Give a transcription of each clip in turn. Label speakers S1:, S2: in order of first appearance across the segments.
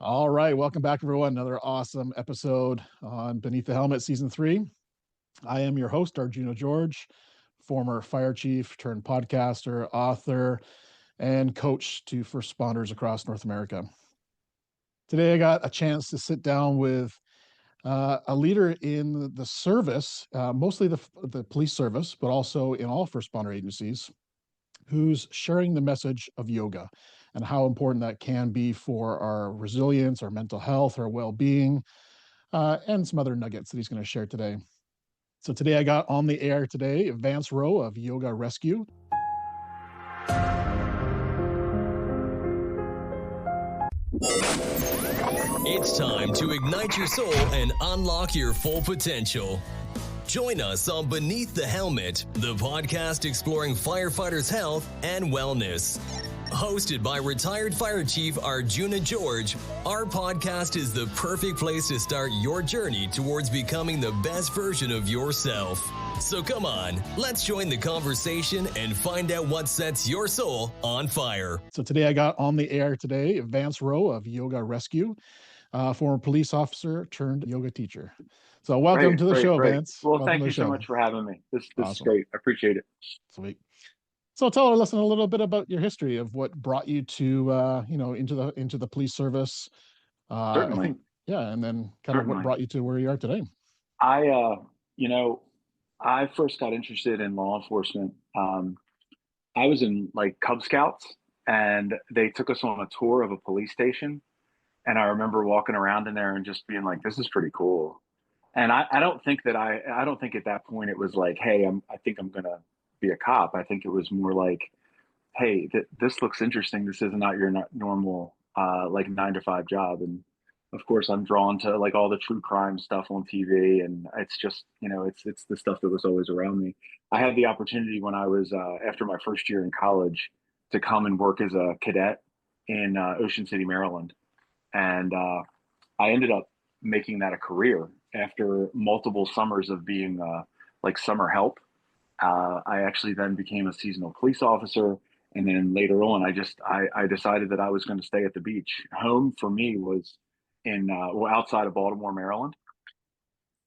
S1: All right, welcome back, everyone. Another awesome episode on Beneath the Helmet, Season 3. I am your host, Arjuna George, former fire chief turned podcaster, author, and coach to first responders across North America. Today, I got a chance to sit down with a leader in the service, mostly the police service, but also in all first responder agencies, who's sharing the message of yoga and how important that can be for our resilience, our mental health, our well-being, and some other nuggets that he's going to share today. So today I got on the air today Vance of Yoga Rescue.
S2: It's time to ignite your soul and unlock your full potential. Join us on Beneath the Helmet, the podcast exploring firefighters' health and wellness. Hosted by retired fire chief Arjuna George, our podcast is the perfect place to start your journey towards becoming the best version of yourself. So come on, let's join the conversation and find out what sets your soul on fire.
S1: So today I got on the air today Vance of Yoga Rescue, former police officer turned yoga teacher. So welcome to the show, Vance.
S3: Well,
S1: welcome
S3: thank you so much for having me. This
S1: awesome.
S3: is great. I appreciate it.
S1: Sweet. So tell our listener a little bit about your history of what brought you to into the police service.
S3: Certainly.
S1: I think, yeah, and then kind of what brought you to where you are today.
S3: I first got interested in law enforcement. I was in like Cub Scouts, and they took us on a tour of a police station. And I remember walking around in there and just being like, "This is pretty cool." And I don't think that I don't think at that point it was like, "Hey, I think I'm gonna be a cop." I think it was more like, "Hey, this looks interesting. This is not your normal like 9 to 5 job." And of course, I'm drawn to like all the true crime stuff on TV, and it's just it's the stuff that was always around me. I had the opportunity when I was after my first year in college to come and work as a cadet in Ocean City, Maryland, and I ended up making that a career after multiple summers of being like summer help. I actually then became a seasonal police officer, and then later on, I decided that I was going to stay at the beach. Home for me was in outside of Baltimore, Maryland,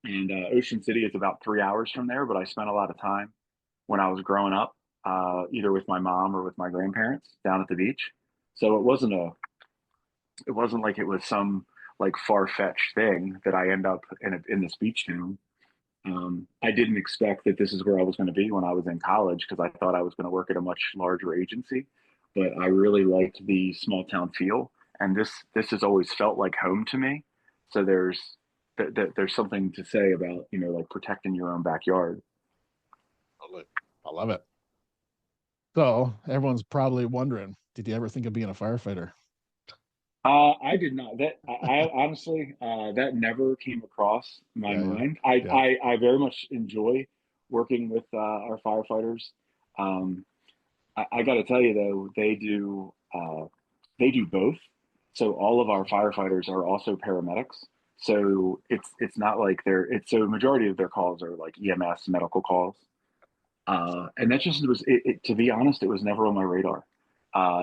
S3: and Ocean City is about 3 hours from there. But I spent a lot of time when I was growing up, either with my mom or with my grandparents down at the beach. So it wasn't like it was some like far-fetched thing that I end up in this beach town. I didn't expect that this is where I was going to be when I was in college because I thought I was going to work at a much larger agency, but I really liked the small town feel, and this has always felt like home to me. So there's something to say about like protecting your own backyard.
S1: I love it. So everyone's probably wondering, did you ever think of being a firefighter?
S3: I did not. I honestly, that never came across my mind. I very much enjoy working with our firefighters. I got to tell you though, they do both. So all of our firefighters are also paramedics. So it's not like so majority of their calls are like EMS medical calls. And that just was to be honest, it was never on my radar.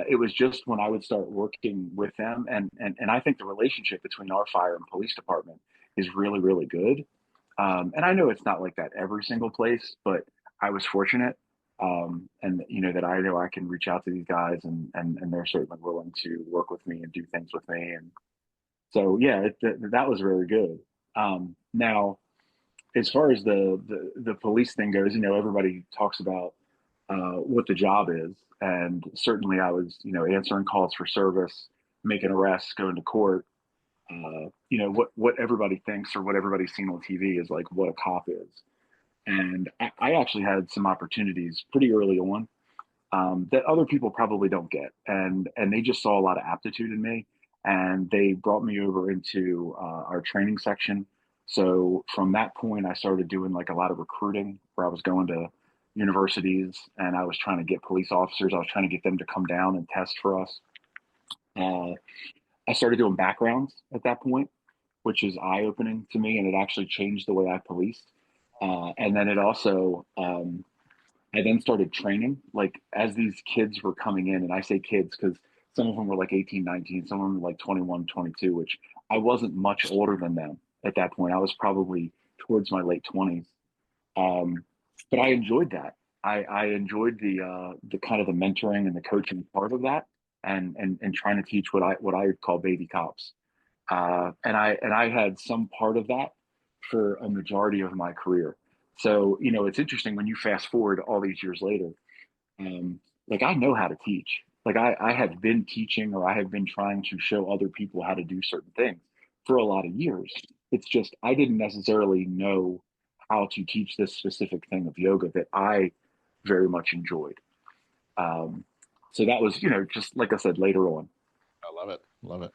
S3: It was just when I would start working with them, and I think the relationship between our fire and police department is really, really good. And I know it's not like that every single place, but I was fortunate, and that I know I can reach out to these guys, and they're certainly willing to work with me and do things with me, and so yeah, that was really good. Now, as far as the police thing goes, everybody talks about what the job is. And certainly I was, answering calls for service, making arrests, going to court. What everybody thinks or what everybody's seen on TV is like what a cop is. And I actually had some opportunities pretty early on that other people probably don't get. And they just saw a lot of aptitude in me. And they brought me over into our training section. So from that point, I started doing like a lot of recruiting where I was going to universities and I was trying to get police officers. I was trying to get them to come down and test for us. I started doing backgrounds at that point, which is eye opening to me. And it actually changed the way I policed. And then it also, I then started training like as these kids were coming in, and I say kids because Some of them were like 18, 19, some of them were like 21, 22, which I wasn't much older than them at that point. I was probably towards my late 20s. Um, but I enjoyed that. I enjoyed the kind of the mentoring and the coaching part of that, and trying to teach what I call baby cops. And I had some part of that for a majority of my career. So it's interesting when you fast forward all these years later. Like I know how to teach. Like I have been teaching, or I have been trying to show other people how to do certain things for a lot of years. It's just I didn't necessarily know how to teach this specific thing of yoga that I very much enjoyed. Um, so that was, just like I said, later on.
S1: I love it. Love it.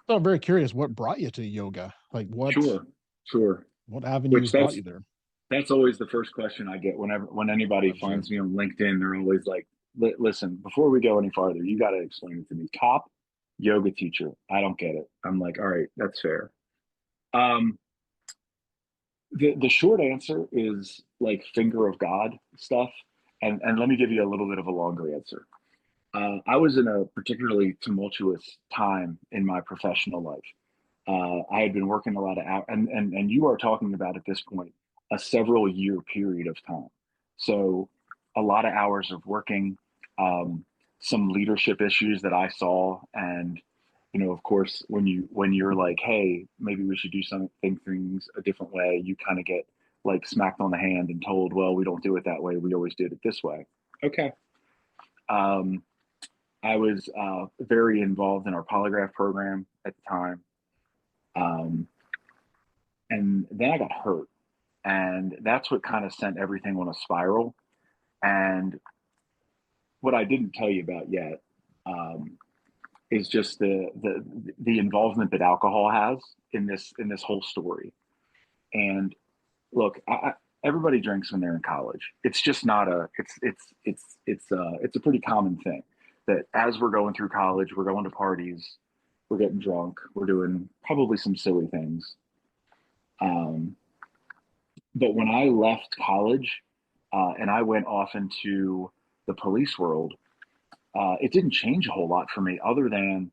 S1: So I'm very curious, what brought you to yoga? Like
S3: Sure, sure.
S1: what
S3: Which
S1: avenues brought
S3: that's
S1: you there?
S3: that's always the first question I get when anybody
S1: I'm sure.
S3: finds me on LinkedIn. They're always like, Listen, before we go any farther, you got to explain it to me. Cop, yoga teacher. I don't get it." I'm like, "All right, that's fair." Um, the short answer is like finger of God stuff, and let me give you a little bit of a longer answer. I was in a particularly tumultuous time in my professional life. I had been working a lot of hours, and you are talking about at this point a several year period of time. So a lot of hours of working, um, some leadership issues that I saw, and of course, when you're like, hey, maybe we should do something things a different way, you kind of get like smacked on the hand and told, well, we don't do it that way. We always did it this way. Okay. Um, I was very involved in our polygraph program at the time. Um, and then I got hurt, and that's what kind of sent everything on a spiral. And what I didn't tell you about yet is just the involvement that alcohol has in this whole story. And look, everybody drinks when they're in college. It's just not a it's a pretty common thing that as we're going through college, we're going to parties, we're getting drunk, we're doing probably some silly things. Um, but when I left college and I went off into the police world, it didn't change a whole lot for me, other than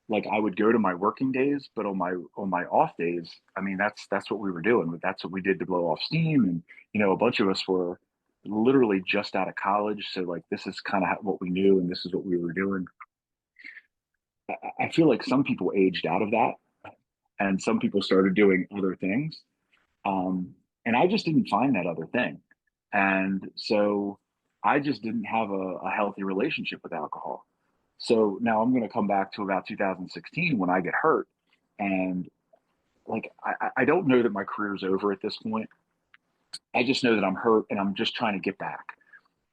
S3: like I would go to my working days, but on my off days, I mean that's what we were doing. That's what we did to blow off steam, and a bunch of us were literally just out of college, so like this is kind of what we knew, and this is what we were doing. I feel like some people aged out of that, and some people started doing other things. And I just didn't find that other thing. And so I just didn't have a healthy relationship with alcohol. So now I'm going to come back to about 2016 when I get hurt. And like, I don't know that my career's over at this point. I just know that I'm hurt and I'm just trying to get back.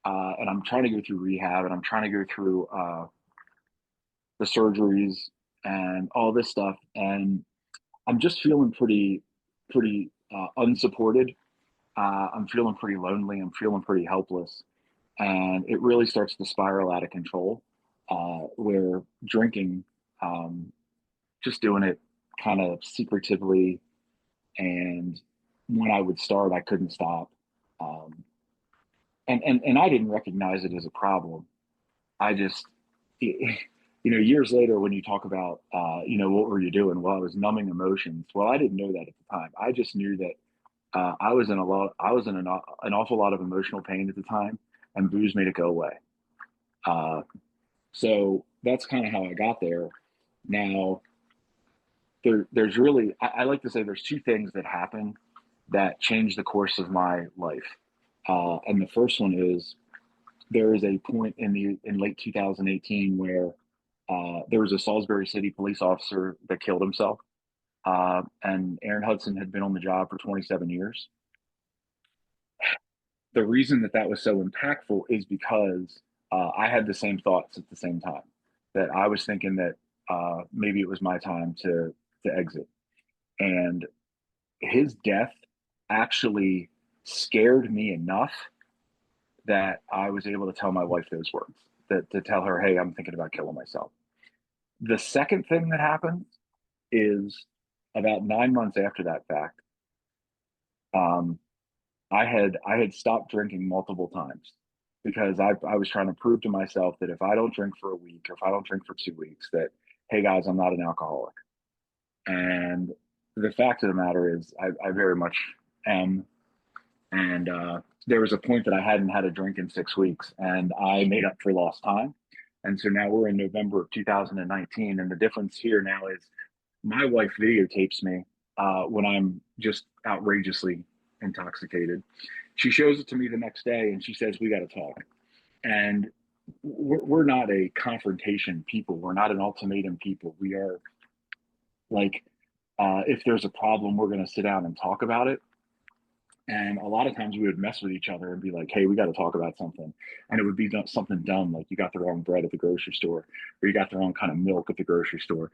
S3: And I'm trying to go through rehab, and I'm trying to go through the surgeries and all this stuff. And I'm just feeling pretty unsupported. I'm feeling pretty lonely. I'm feeling pretty helpless. And it really starts to spiral out of control, where drinking, um, just doing it kind of secretively. And when I would start, I couldn't stop. Um, and I didn't recognize it as a problem. I just, years later, when you talk about, what were you doing? Well, I was numbing emotions. Well, I didn't know that at the time. I just knew that I was in an awful lot of emotional pain at the time, and booze made it go away. Uh, so that's kind of how I got there. Now, there's really, I like to say there's two things that happen that change the course of my life. And the first one is there is a point in late 2018 where there was a Salisbury City police officer that killed himself. And Aaron Hudson had been on the job for 27 years. The reason that that was so impactful is because I had the same thoughts at the same time, that I was thinking that maybe it was my time to exit. And his death actually scared me enough that I was able to tell my wife those words, that to tell her, hey, I'm thinking about killing myself. The second thing that happened is about 9 months after that fact. Um, I had stopped drinking multiple times. because I was trying to prove to myself that if I don't drink for a week or if I don't drink for 2 weeks, that, hey guys, I'm not an alcoholic. And the fact of the matter is, I very much am. And there was a point that I hadn't had a drink in 6 weeks, and I made up for lost time. And so now we're in November of 2019, and the difference here now is my wife videotapes me when I'm just outrageously intoxicated. She shows it to me the next day, and she says, "We got to talk." And we're not a confrontation people. We're not an ultimatum people. We are like, if there's a problem, we're going to sit down and talk about it. And a lot of times we would mess with each other and be like, "Hey, we got to talk about something." And it would be something dumb, like you got the wrong bread at the grocery store, or you got the wrong kind of milk at the grocery store.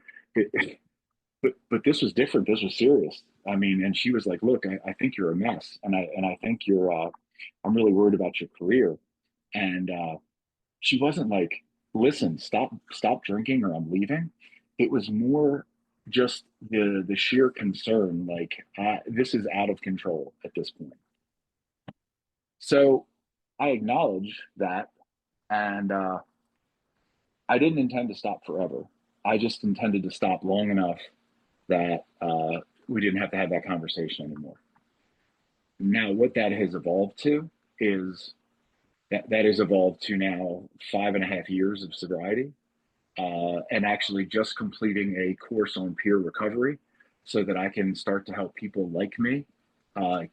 S3: But this was different. This was serious. I mean, and she was like, "Look, I think you're a mess, and I think you're. I'm really worried about your career." And she wasn't like, "Listen, stop drinking, or I'm leaving." It was more just the sheer concern, like this is out of control at this point. So I acknowledge that, and I didn't intend to stop forever. I just intended to stop long enough that we didn't have to have that conversation anymore. Now, what that has evolved to is that has evolved to now 5.5 years of sobriety, and actually just completing a course on peer recovery so that I can start to help people like me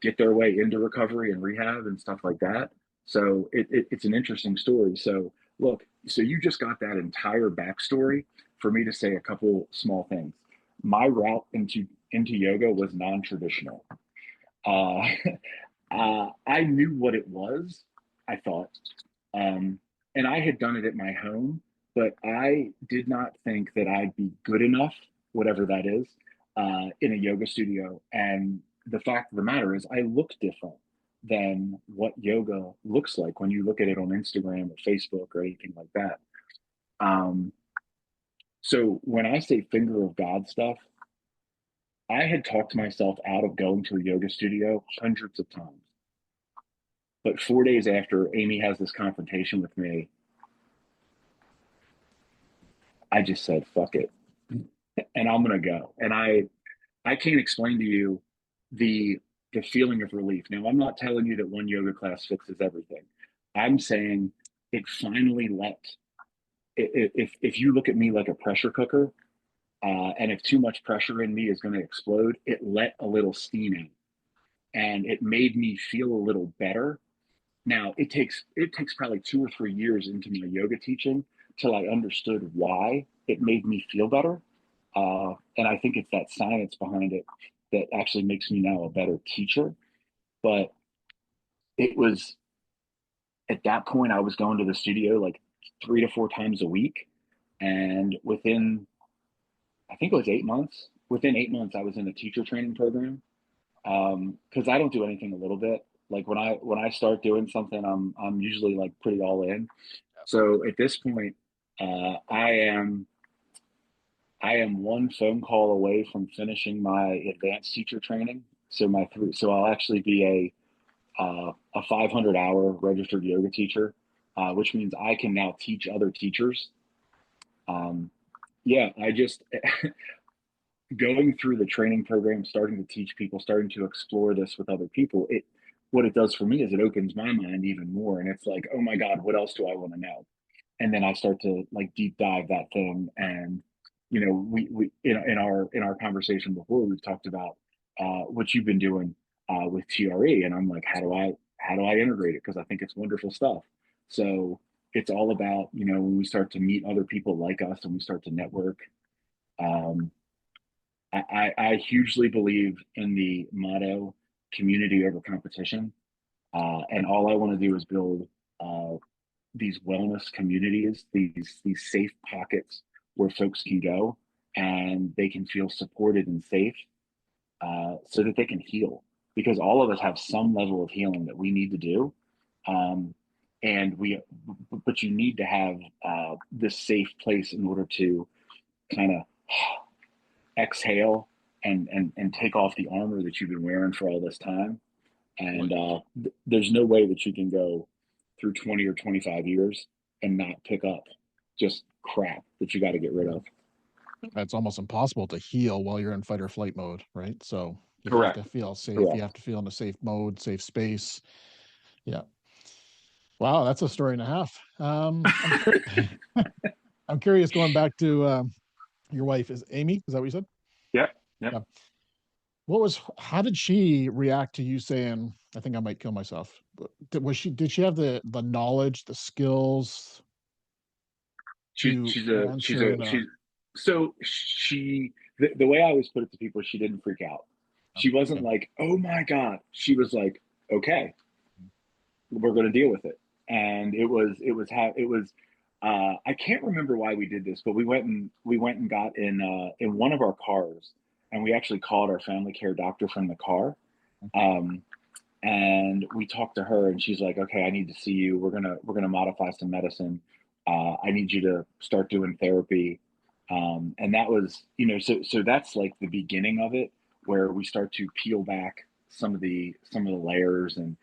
S3: get their way into recovery and rehab and stuff like that. So it's an interesting story. So look, so you just got that entire backstory for me to say a couple small things. My route into yoga was non-traditional. Uh, I knew what it was, I thought, um, and I had done it at my home, but I did not think that I'd be good enough, whatever that is, in a yoga studio. And the fact of the matter is, I look different than what yoga looks like when you look at it on Instagram or Facebook or anything like that. Um, so when I say finger of God stuff, I had talked myself out of going to a yoga studio hundreds of times. But 4 days after Amy has this confrontation with me, I just said, fuck it. And I'm going to go. And I can't explain to you the, the feeling of relief. Now, I'm not telling you that one yoga class fixes everything. I'm saying it finally let, if you look at me like a pressure cooker, and if too much pressure in me is going to explode, it let a little steam out and it made me feel a little better. Now it takes probably 2 or 3 years into my yoga teaching till I understood why it made me feel better. And I think it's that science behind it that actually makes me now a better teacher. But it was at that point I was going to the studio like 3 to 4 times a week. And within, I think it was 8 months, within 8 months, I was in a teacher training program. Because I don't do anything a little bit. Like when I start doing something, I'm usually like pretty all in. So at this point, uh, I am I am one phone call away from finishing my advanced teacher training. So I'll actually be a 500-hour registered yoga teacher, which means I can now teach other teachers. Um, yeah, I just going through the training program, starting to teach people, starting to explore this with other people. It What it does for me is it opens my mind even more, and it's like, oh my God, what else do I want to know? And then I start to like deep dive that thing. And we in our conversation before, we've talked about what you've been doing with TRE, and I'm like, how do I integrate it? Because I think it's wonderful stuff. So it's all about when we start to meet other people like us and we start to network. Um, I hugely believe in the motto community over competition. And all I want to do is build uh, these wellness communities, these safe pockets where folks can go and they can feel supported and safe, so that they can heal. Because all of us have some level of healing that we need to do. Um, and but you need to have this safe place in order to kind of exhale and take off the armor that you've been wearing for all this time. And there's no way that you can go through 20 or 25 years and not pick up just crap that you got to get rid of.
S1: It's almost impossible to heal while you're in fight or flight mode, right? So you have to
S3: Correct.
S1: feel safe. You
S3: Correct.
S1: have to feel in a safe mode, safe space. Yeah. Wow, that's a story and a half. I'm curious. Going back to your wife is Amy. Is that what you said?
S3: Yep. Yep.
S1: Yeah. How did she react to you saying, I think I might kill myself? Did she have the knowledge, the skills to answer in a,
S3: She's so she the way I always put it to people, she didn't freak out. She wasn't
S1: okay.
S3: like, oh my God. She was like, okay, we're going to deal with it. And it was I can't remember why we did this, but we went and got in one of our cars, and we actually called our family care doctor from the car. Um, and we talked to her, and she's like, okay, I need to see you. We're gonna modify some medicine. I need you to start doing therapy. And that was, so that's like the beginning of it, where we start to peel back some of the layers. And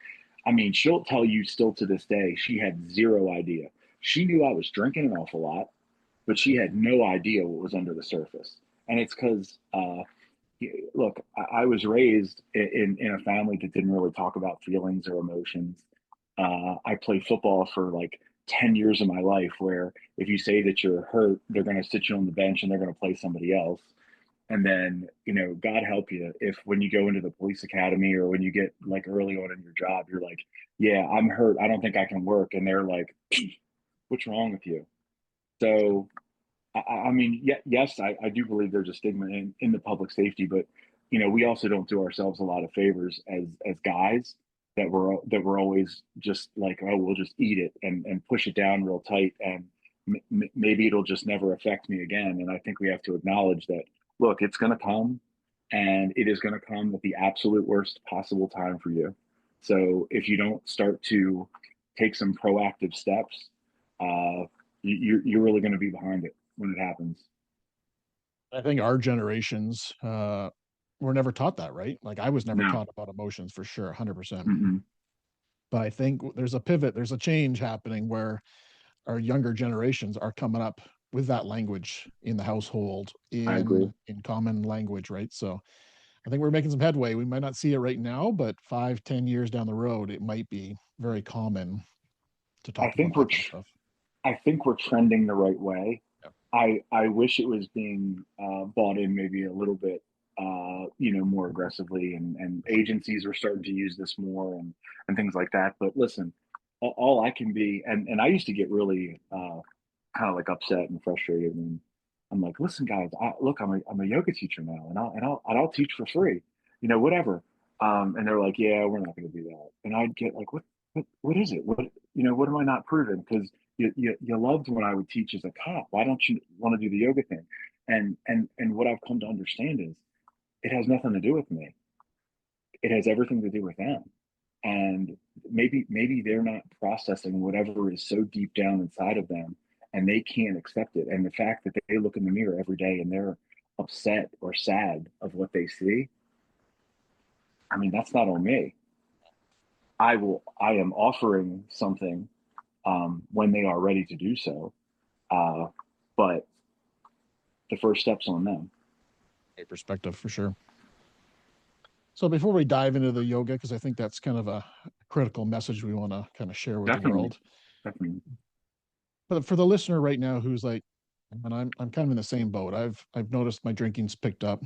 S3: I mean, she'll tell you still to this day, she had zero idea. She knew I was drinking an awful lot, but she had no idea what was under the surface. And it's because look, I was raised in a family that didn't really talk about feelings or emotions. I played football for like 10 years of my life, where if you say that you're hurt, they're going to sit you on the bench and they're going to play somebody else. And then, God help you if when you go into the police academy or when you get like early on in your job, you're like, yeah, I'm hurt. I don't think I can work. And they're like, what's wrong with you? So I mean, yes, I do believe there's a stigma in the public safety, but we also don't do ourselves a lot of favors as guys, that we're always just like, oh, we'll just eat it and push it down real tight, and maybe it'll just never affect me again. And I think we have to acknowledge that, look, it's going to come, and it is going to come at the absolute worst possible time for you. So if you don't start to take some proactive steps, you're really going to be behind it when it happens.
S1: I think our generations were never taught that, right? Like I was never
S3: No.
S1: taught about emotions for sure, 100%.
S3: Mm-mm.
S1: But I think there's a pivot, there's a change happening where our younger generations are coming up with that language in the household,
S3: I agree.
S1: in common language, right? So I think we're making some headway. We might not see it right now, but 5, 10 years down the road, it might be very common to
S3: I
S1: talk about
S3: think we're
S1: that kind of stuff.
S3: I think we're trending the right way.
S1: Yeah.
S3: I wish it was being bought in maybe a little bit, more aggressively, and agencies are starting to use this more, and things like that. But listen, all I can be, and I used to get really kind of like upset and frustrated, and I'm like, listen, guys, look, I'm a yoga teacher now, and I'll teach for free, whatever. And they're like, yeah, we're not going to do that. And I'd get like, what is it? What am I not proving? Because you loved when I would teach as a cop. Why don't you want to do the yoga thing? And what I've come to understand is it has nothing to do with me. It has everything to do with them. And maybe they're not processing whatever is so deep down inside of them, and they can't accept it. And the fact that they look in the mirror every day and they're upset or sad of what they see, I mean, that's not on me. I am offering something when they are ready to do so. Uh, but the first step's on them.
S1: A perspective for sure. So before we dive into the yoga, because I think that's kind of a critical message we want to kind of share with the
S3: Definitely.
S1: world.
S3: Definitely.
S1: But for the listener right now who's like, and I'm kind of in the same boat. I've noticed my drinking's picked up.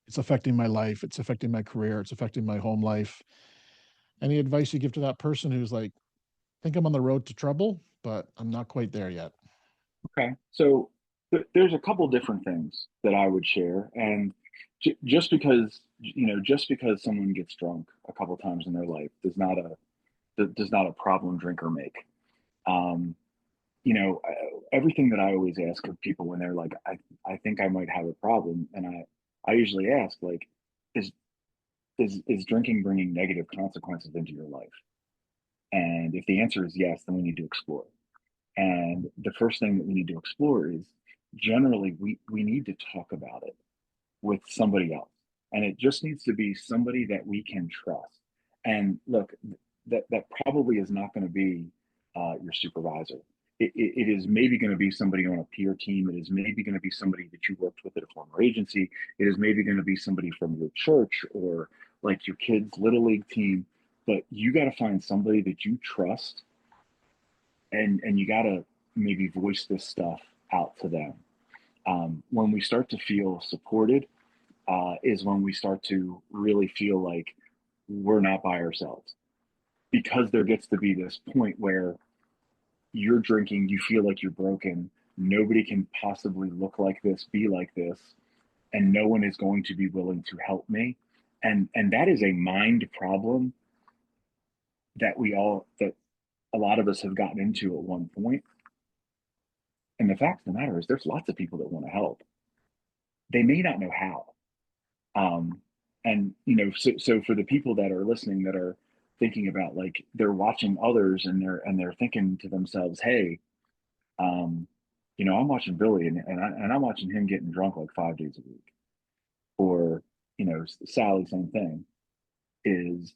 S1: It's affecting my life. It's affecting my career. It's affecting my home life. Any advice you give to that person who's like, think I'm on the road to trouble, but I'm not quite there yet?
S3: Okay. So there's a couple different things that I would share. And just because someone gets drunk a couple times in their life does not a problem drinker make. Um, Everything that I always ask of people when they're like, I think I might have a problem, and I usually ask like, is is drinking bringing negative consequences into your life? And if the answer is yes, then we need to explore. And the first thing that we need to explore is, generally we need to talk about it with somebody else. And it just needs to be somebody that we can trust. And look, that probably is not going to be your supervisor. It is maybe going to be somebody on a peer team. It is maybe going to be somebody that you worked with at a former agency. It is maybe going to be somebody from your church or like your kid's little league team. But you got to find somebody that you trust, and you got to maybe voice this stuff out to them. When we start to feel supported, is when we start to really feel like we're not by ourselves, because there gets to be this point where you're drinking, you feel like you're broken. Nobody can possibly look like this, be like this, and no one is going to be willing to help me. And that is a mind problem that that a lot of us have gotten into at one point. And the fact of the matter is, there's lots of people that want to help. They may not know how. And so for the people that are listening, that are thinking about, like, they're watching others and they're thinking to themselves, hey, I'm watching Billy and I'm watching him getting drunk like 5 days a week. Or, Sally, same thing. Is,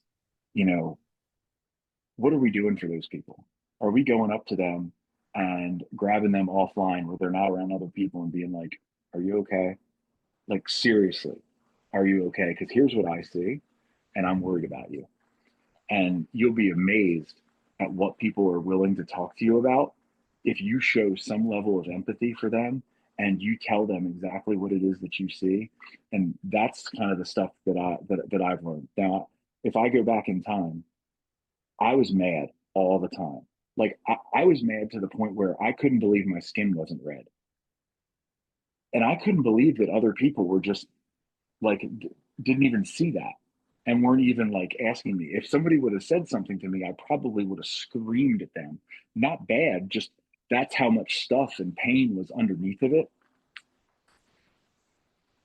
S3: what are we doing for those people? Are we going up to them and grabbing them offline where they're not around other people and being like, are you okay? Like, seriously, are you okay? Because here's what I see, and I'm worried about you. And you'll be amazed at what people are willing to talk to you about if you show some level of empathy for them and you tell them exactly what it is that you see. And that's kind of the stuff that I've learned. Now, if I go back in time, I was mad all the time. Like, I was mad to the point where I couldn't believe my skin wasn't red. And I couldn't believe that other people were just like, didn't even see that and weren't even like asking me. If somebody would have said something to me, I probably would have screamed at them. Not bad, just that's how much stuff and pain was underneath of it.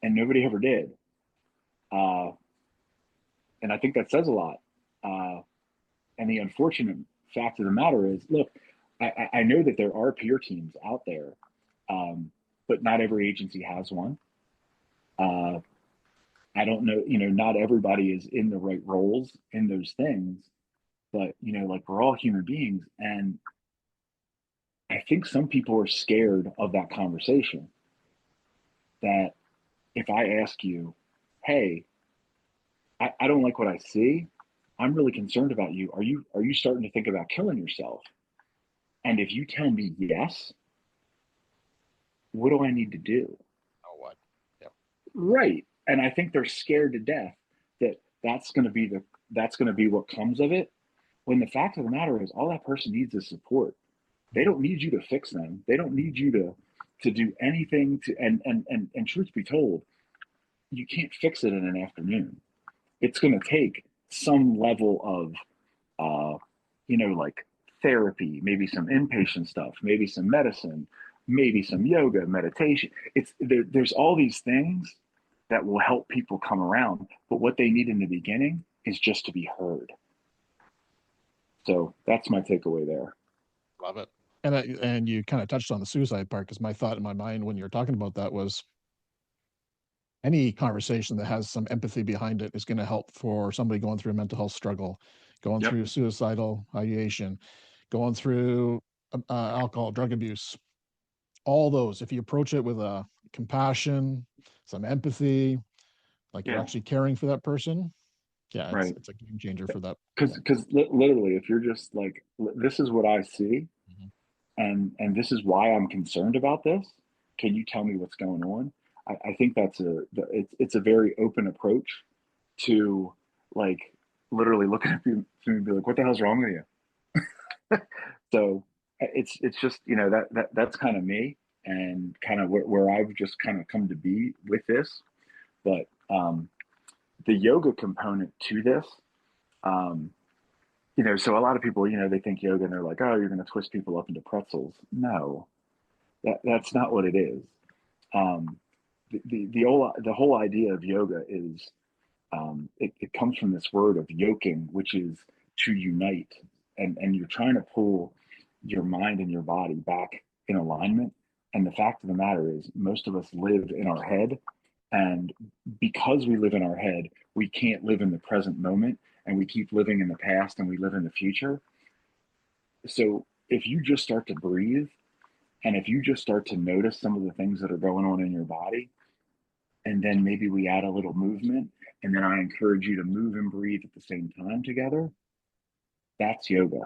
S3: And nobody ever did. And I think that says a lot. And the unfortunate fact of the matter is, look, I know that there are peer teams out there, but not every agency has one. I don't know, not everybody is in the right roles in those things, but, like, we're all human beings. And I think some people are scared of that conversation. That if I ask you, hey, I don't like what I see, I'm really concerned about you. Are you starting to think about killing yourself? And if you tell me yes, what do I need to do?
S1: Oh, what? Yep.
S3: Right. And I think they're scared to death that that's going to be what comes of it. When the fact of the matter is, all that person needs is support. They don't need you to fix them. They don't need you to do anything to, and truth be told, you can't fix it in an afternoon. It's going to take some level of, like, therapy, maybe some inpatient stuff, maybe some medicine, maybe some yoga, meditation. There's all these things that will help people come around. But what they need in the beginning is just to be heard. So that's my takeaway there.
S1: Love it. And you kind of touched on the suicide part, because my thought in my mind when you were talking about that was, any conversation that has some empathy behind it is going to help for somebody going through a mental health struggle, going
S3: Yep.
S1: through suicidal ideation, going through alcohol, drug abuse. All those, if you approach it with a compassion, some empathy, like you're actually caring for that person, yeah,
S3: Right.
S1: it's a game changer for that.
S3: Because literally, if you're just like, this is what I see, and this is why I'm concerned about this. Can you tell me what's going on? I think it's a very open approach to, like, literally looking at you and be like, what the hell's wrong with you? So it's just, that's kind of me, and kind of where I've just kind of come to be with this. But the yoga component to this, so a lot of people, they think yoga and they're like, oh, you're going to twist people up into pretzels. No, that's not what it is. The whole idea of yoga is, it comes from this word of yoking, which is to unite, and you're trying to pull your mind and your body back in alignment. And the fact of the matter is, most of us live in our head, and because we live in our head, we can't live in the present moment, and we keep living in the past and we live in the future. So if you just start to breathe, and if you just start to notice some of the things that are going on in your body, and then maybe we add a little movement, and then I encourage you to move and breathe at the same time together, that's yoga.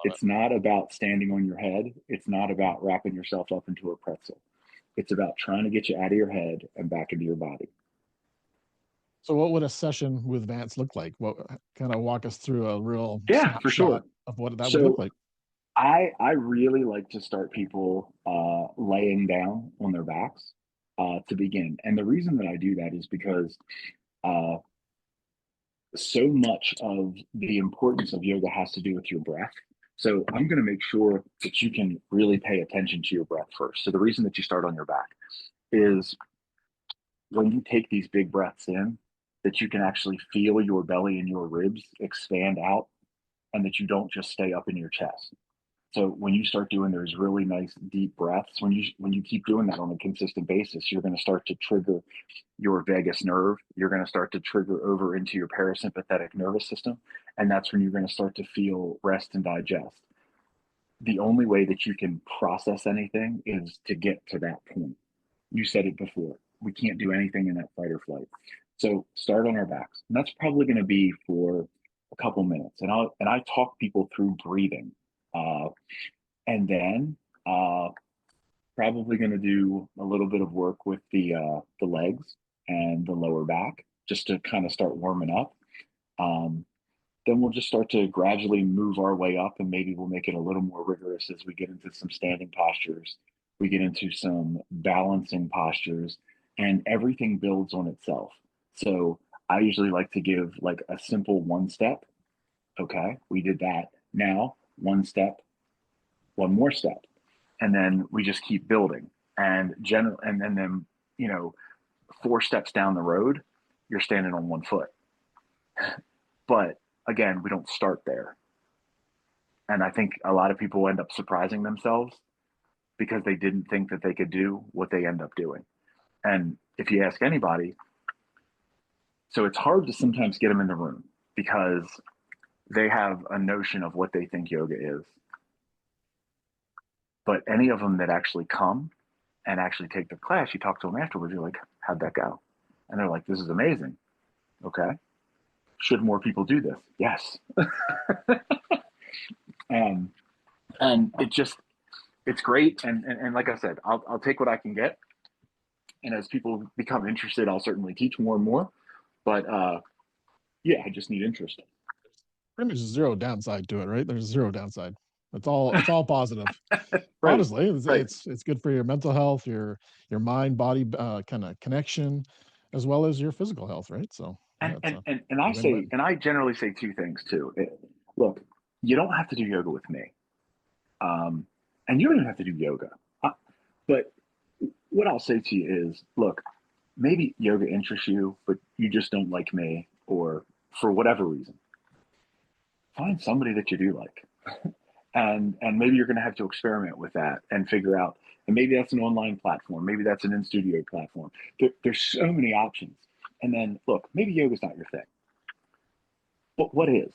S3: It's not about standing on your head. It's not about wrapping yourself up into a pretzel. It's about trying to get you out of your head and back into your body.
S1: So what would a session with Vance look like? What kind of walk us through a real
S3: Yeah, for
S1: snapshot
S3: sure.
S1: of what that would look
S3: So
S1: like?
S3: I really like to start people laying down on their backs to begin. And the reason that I do that is because uh, so much of the importance of yoga has to do with your breath. So I'm going to make sure that you can really pay attention to your breath first. So the reason that you start on your back is when you take these big breaths in, that you can actually feel your belly and your ribs expand out, and that you don't just stay up in your chest. So when you start doing those really nice deep breaths, when you keep doing that on a consistent basis, you're going to start to trigger your vagus nerve. You're going to start to trigger over into your parasympathetic nervous system, and that's when you're going to start to feel rest and digest. The only way that you can process anything is to get to that point. You said it before. We can't do anything in that fight or flight. So start on our backs, and that's probably going to be for a couple minutes. And I talk people through breathing, uh, and then probably going to do a little bit of work with the legs and the lower back just to kind of start warming up. Um, then we'll just start to gradually move our way up, and maybe we'll make it a little more rigorous as we get into some standing postures. We get into some balancing postures, and everything builds on itself. So I usually like to give like a simple one step. Okay, we did that. Now, one step, one more step, and then we just keep building. And then you know, 4 steps down the road, you're standing on one foot. But again, we don't start there. And I think a lot of people end up surprising themselves because they didn't think that they could do what they end up doing. And if you ask anybody, so it's hard to sometimes get them in the room because they have a notion of what they think yoga is. But any of them that actually come and actually take the class, you talk to them afterwards, you're like, how'd that go? And they're like, this is amazing. Okay. Should more people do this? Yes. um, and it's great. And like I said, I'll take what I can get. And as people become interested, I'll certainly teach more and more. But yeah, I just need interest.
S1: Pretty much zero downside to it, right? There's zero downside. It's all positive.
S3: Right,
S1: Honestly, it's,
S3: right.
S1: it's it's good for your mental health, your mind body kind of connection, as well as your physical health, right? So
S3: And
S1: yeah, it's
S3: and
S1: a
S3: and I say,
S1: win-win.
S3: and I generally say two things too. Look, you don't have to do yoga with me, um, and you don't even have to do yoga. But what I'll say to you is, look, maybe yoga interests you, but you just don't like me, or for whatever reason, find somebody that you do like. And maybe you're going to have to experiment with that and figure out, and maybe that's an online platform, maybe that's an in studio platform. There's so many options. And then look, maybe yoga's not your thing, but what is?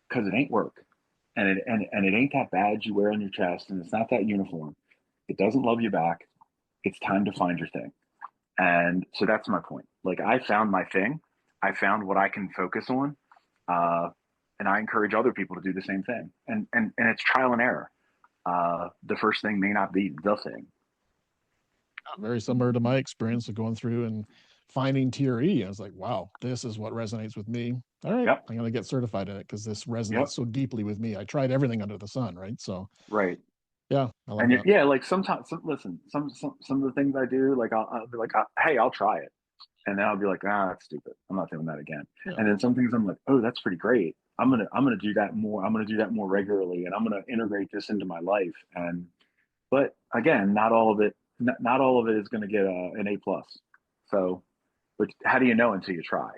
S3: Because it ain't work, and it ain't that badge you wear on your chest, and it's not that uniform. It doesn't love you back. It's time to find your thing. And so that's my point. Like, I found my thing. I found what I can focus on. uh, and I encourage other people to do the same thing. And it's trial and error. The first thing may not be the thing.
S1: Very similar to my experience of going through and finding TRE. I was like, wow, this is what resonates with me. All right,
S3: Yep.
S1: I'm gonna get certified in it because this resonates
S3: Yep.
S1: so deeply with me. I tried everything under the sun, right? So
S3: Right.
S1: yeah, I love
S3: And
S1: that.
S3: yeah, like sometimes, listen, some of the things I do, like I'll be like, hey, I'll try it, and then I'll be like, that's stupid. I'm not doing that again.
S1: Yeah.
S3: And then some things I'm like, oh, that's pretty great. I'm gonna do that more. I'm gonna do that more regularly, and I'm gonna integrate this into my life. And but again, not all of it is gonna get an A plus. So, but how do you know until you try?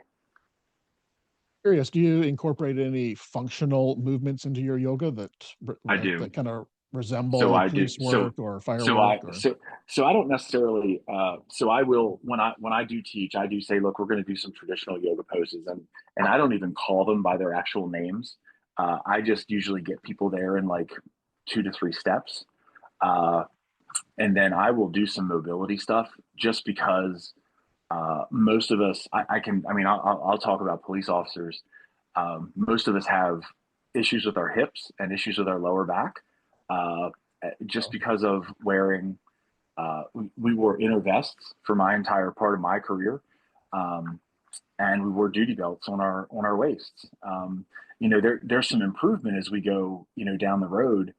S1: Curious, do you incorporate any functional movements into your yoga that
S3: I do.
S1: that kind of
S3: So
S1: resemble
S3: I do
S1: police work or fire
S3: so
S1: work
S3: I
S1: or?
S3: so I don't necessarily so I will when I do teach, I do say, look, we're going to do some traditional yoga poses, and I don't even call them by their actual names. I just usually get people there in like 2 to 3 steps. Uh, and then I will do some mobility stuff just because most of us, I mean, I'll talk about police officers. Most of us have issues with our hips and issues with our lower back, uh, just because of wearing. We wore inner vests for my entire part of my career, um, and we wore duty belts on our waists. There's some improvement as we go, down the road,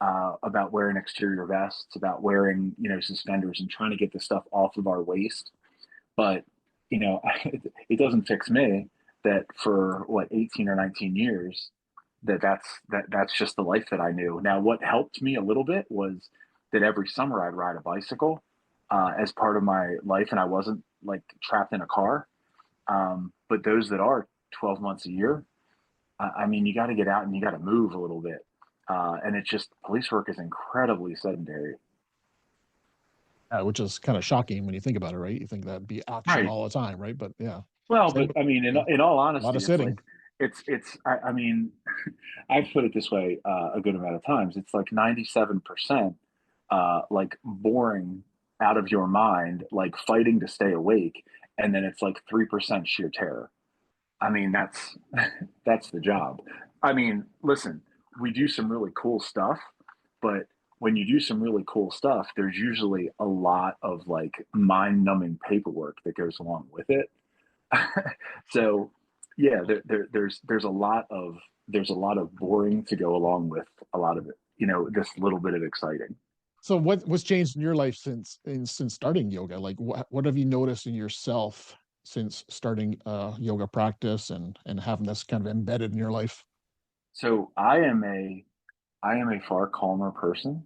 S3: about wearing exterior vests, about wearing, suspenders and trying to get the stuff off of our waist. But, it doesn't fix me that for what, 18 or 19 years, that's just the life that I knew. Now, what helped me a little bit was that every summer I'd ride a bicycle, as part of my life, and I wasn't like trapped in a car. But those that are 12 months a year, I mean, you got to get out and you got to move a little bit. And it's just police work is incredibly sedentary.
S1: Which is kind of shocking when you think about it, right? You think that'd be action
S3: Right.
S1: all the time, right? But yeah,
S3: Well,
S1: same
S3: but
S1: with,
S3: I mean,
S1: yeah,
S3: in all
S1: a lot
S3: honesty,
S1: of
S3: it's
S1: sitting.
S3: like, I mean, I've put it this way, a good amount of times. It's like 97%, like boring out of your mind, like fighting to stay awake. And then it's like 3% sheer terror. I mean, that's the job. I mean, listen, we do some really cool stuff, but when you do some really cool stuff, there's usually a lot of like mind-numbing paperwork that goes along with it. So, yeah, there's a lot of boring to go along with a lot of it. This little bit of exciting.
S1: So what's changed in your life since starting yoga? Like what have you noticed in yourself since starting yoga practice and having this kind of embedded in your life?
S3: So I am a far calmer person,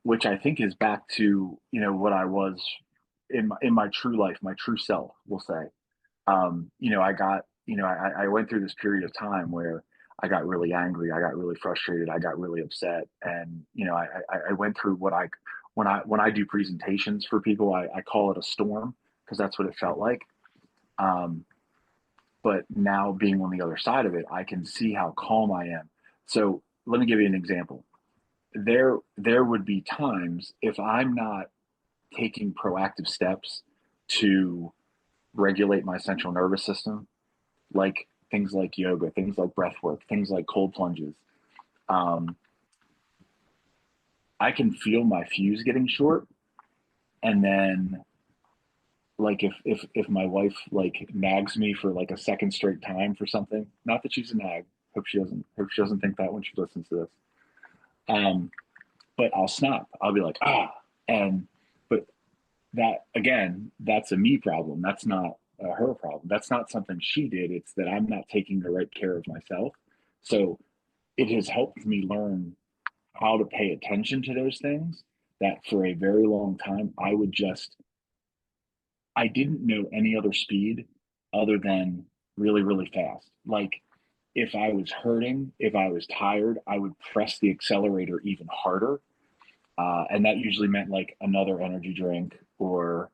S3: which I think is back to what I was in my true life, my true self, we'll say. I got, I went through this period of time where I got really angry, I got really frustrated, I got really upset, and I went through what when I do presentations for people, I call it a storm because that's what it felt like. Um, but now being on the other side of it, I can see how calm I am. So let me give you an example. There would be times if I'm not taking proactive steps to regulate my central nervous system, like things like yoga, things like breath work, things like cold plunges. Um, I can feel my fuse getting short, and then like if my wife like nags me for like a second straight time for something, not that she's a nag. Hope she doesn't think that when she listens to this. Um, but I'll snap. I'll be like and but that again, that's a me problem. That's not her problem. That's not something she did. It's that I'm not taking the right care of myself. So it has helped me learn how to pay attention to those things that for a very long time I didn't know any other speed other than really, really fast. Like if I was hurting, if I was tired, I would press the accelerator even harder. And that usually meant like another energy drink, or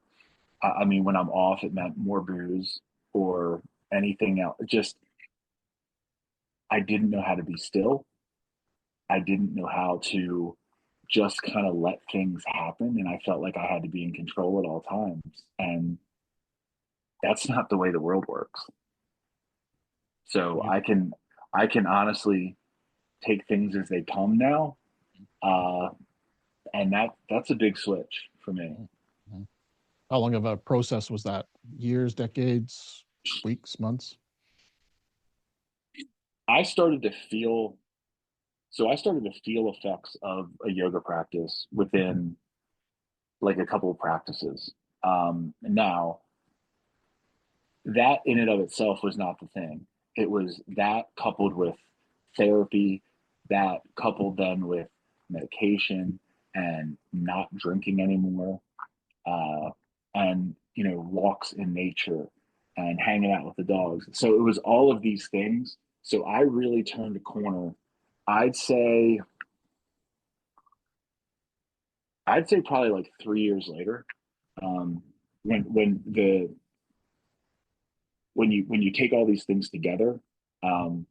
S3: I mean, when I'm off, it meant more booze or anything else. Just, I didn't know how to be still. I didn't know how to just kind of let things happen. And I felt like I had to be in control at all times. And that's not the way the world works. So
S1: You,
S3: I can honestly take things as they come now. Uh, and that's a big switch for me.
S1: Mhm. How long of a process was that? Years, decades, weeks, months?
S3: I started to feel I started to feel effects of a yoga practice within like a couple of practices. Now that in and of itself was not the thing. It was that coupled with therapy, that coupled then with medication and not drinking anymore, uh, and walks in nature and hanging out with the dogs. So it was all of these things. So I really turned a corner. I'd say I'd say probably like 3 years later, um, when you take all these things together. Um,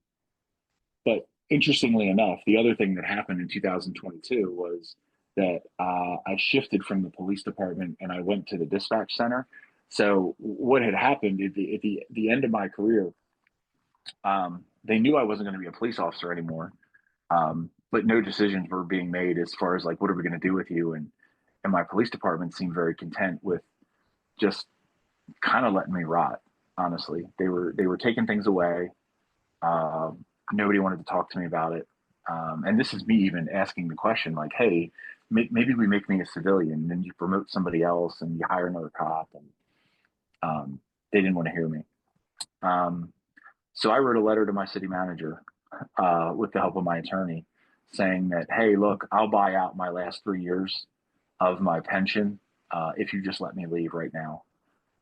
S3: but interestingly enough, the other thing that happened in 2022 was that I shifted from the police department and I went to the dispatch center. So what had happened at the end of my career, they knew I wasn't going to be a police officer anymore, but no decisions were being made as far as like what are we going to do with you, and my police department seemed very content with just kind of letting me rot. Honestly, they were taking things away. Nobody wanted to talk to me about it. And this is me even asking the question like, hey, maybe we make me a civilian and then you promote somebody else and you hire another cop. And they didn't want to hear me. So I wrote a letter to my city manager with the help of my attorney saying that, hey, look, I'll buy out my last 3 years of my pension if you just let me leave right now.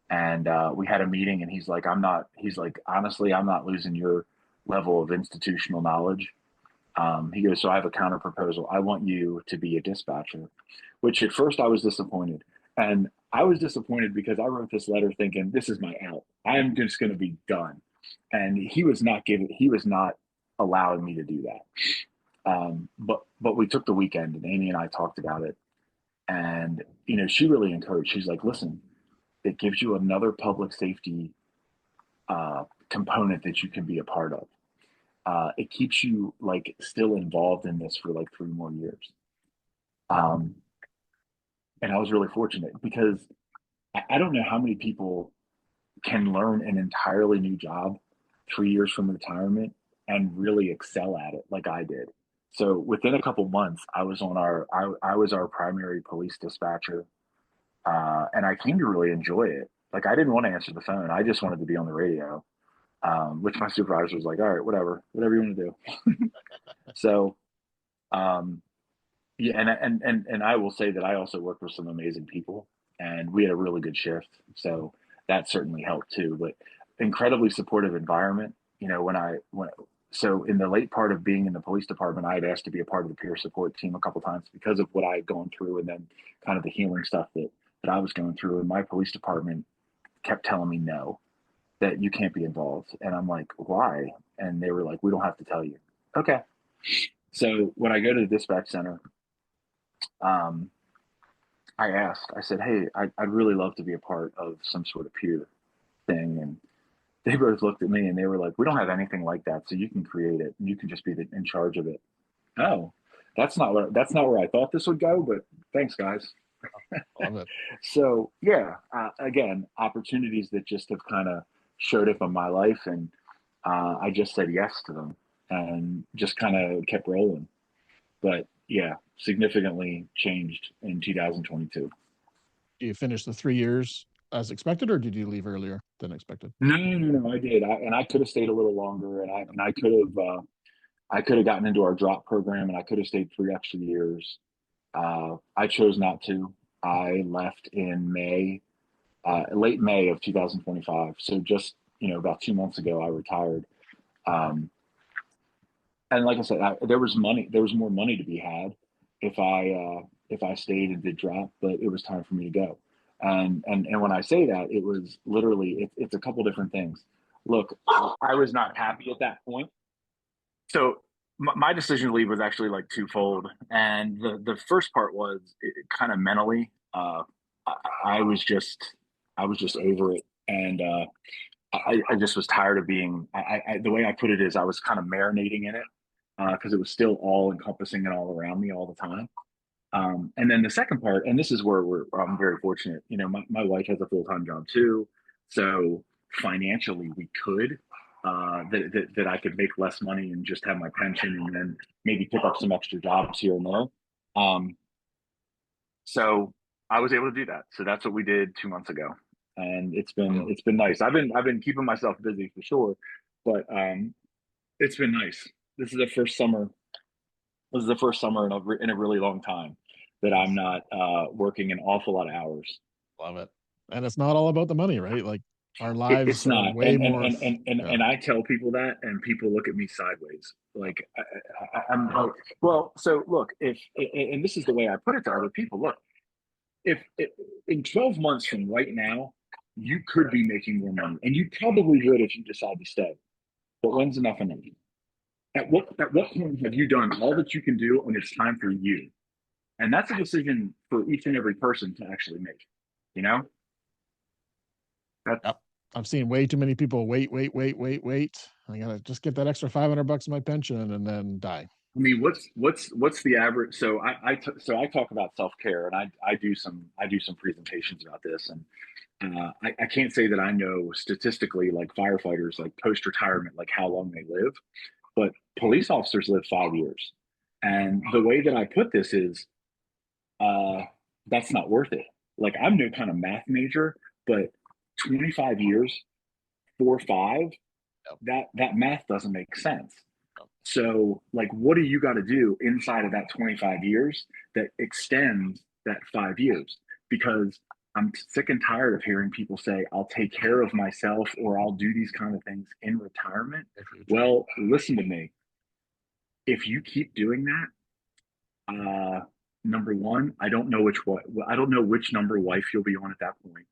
S3: And we had a meeting and he's like, honestly, I'm not losing your level of institutional knowledge. He goes, so I have a counter proposal. I want you to be a dispatcher, which at first I was disappointed. And I was disappointed because I wrote this letter thinking, this is my out. I'm just going to be done. And he was not allowing me to do that. But we took the weekend and Amy and I talked about it. And, she really encouraged, she's like, listen, it gives you another public safety component that you can be a part of. It keeps you like still involved in this for like 3 more years. And I was really fortunate because I don't know how many people can learn an entirely new job 3 years from retirement and really excel at it like I did. So within a couple months, I was our primary police dispatcher, and I came to really enjoy it. Like I didn't want to answer the phone; I just wanted to be on the radio. Which my supervisor was like, all right, whatever you want to do. So, yeah. And I will say that I also worked with some amazing people and we had a really good shift. So that certainly helped too, but incredibly supportive environment. So in the late part of being in the police department, I had asked to be a part of the peer support team a couple times because of what I had gone through and then kind of the healing stuff that I was going through. And my police department kept telling me no, that you can't be involved. And I'm like, why? And they were like, we don't have to tell you. Okay. So when I go to the dispatch center, I said, hey, I'd really love to be a part of some sort of peer thing. And they both looked at me and they were like, we don't have anything like that. So you can create it and you can just be in charge of it. Oh, that's not where I thought this would go, but thanks guys.
S1: Love it.
S3: So yeah, again, opportunities that just have kind of showed up in my life, and I just said yes to them and just kind of kept rolling. But yeah, significantly changed in 2022.
S1: You finished the 3 years as expected, or did you leave earlier than expected?
S3: No, I did. I could have stayed a little longer, and I could have gotten into our drop program, and I could have stayed 3 extra years. I chose not to. I left in late May of 2025. So just, about 2 months ago, I retired. And like I said, there was more money to be had if I stayed and did drop, but it was time for me to go. And when I say that, it was literally, it's a couple different things. Look, I was not happy at that point. So my decision to leave was actually like twofold. And the first part was kind of mentally, I was just over it. And I just was tired of being, the way I put it is I was kind of marinating in it because it was still all encompassing and all around me all the time. And then the second part, and this is where I'm very fortunate. My wife has a full-time job too, so financially we could that I could make less money and just have my pension, and then maybe pick up some extra jobs here and there. So I was able to do that. So that's what we did 2 months ago, and it's been nice. I've been keeping myself busy for sure, but it's been nice. This is the first summer. This is the first summer in a really long time that I'm not working an awful lot of hours.
S1: Love it. And it's not all about the money, right? Like our lives
S3: It's
S1: are
S3: not,
S1: way more.
S3: and I tell people that, and people look at me sideways. Like I'm like, well, so look, and this is the way I put it to other people. Look, if in 12 months from right now, you could be making more money, and you probably would if you decide to stay. But when's enough enough? At what point have you done all that you can do when it's time for you? And that's a decision for each and every person to actually make. You know, that's
S1: Yep. I've seen way too many people wait. I gotta just get that extra $500 in my pension and then die.
S3: I mean, what's the average? So I talk about self care, and I do some presentations about this, and I can't say that I know statistically like firefighters like post retirement like how long they live, but police officers live 5 years, and the way that I put this is uh, that's not worth it. Like I'm no kind of math major, but 25 years, 4 5,
S1: Yep.
S3: that math doesn't make sense.
S1: Yep.
S3: So, like, what do you got to do inside of that 25 years that extends that 5 years? Because I'm sick and tired of hearing people say, I'll take care of myself or I'll do these kind of things in retirement. Well, listen to me. If you keep doing that, number one, I don't know which number wife you'll be on at that point,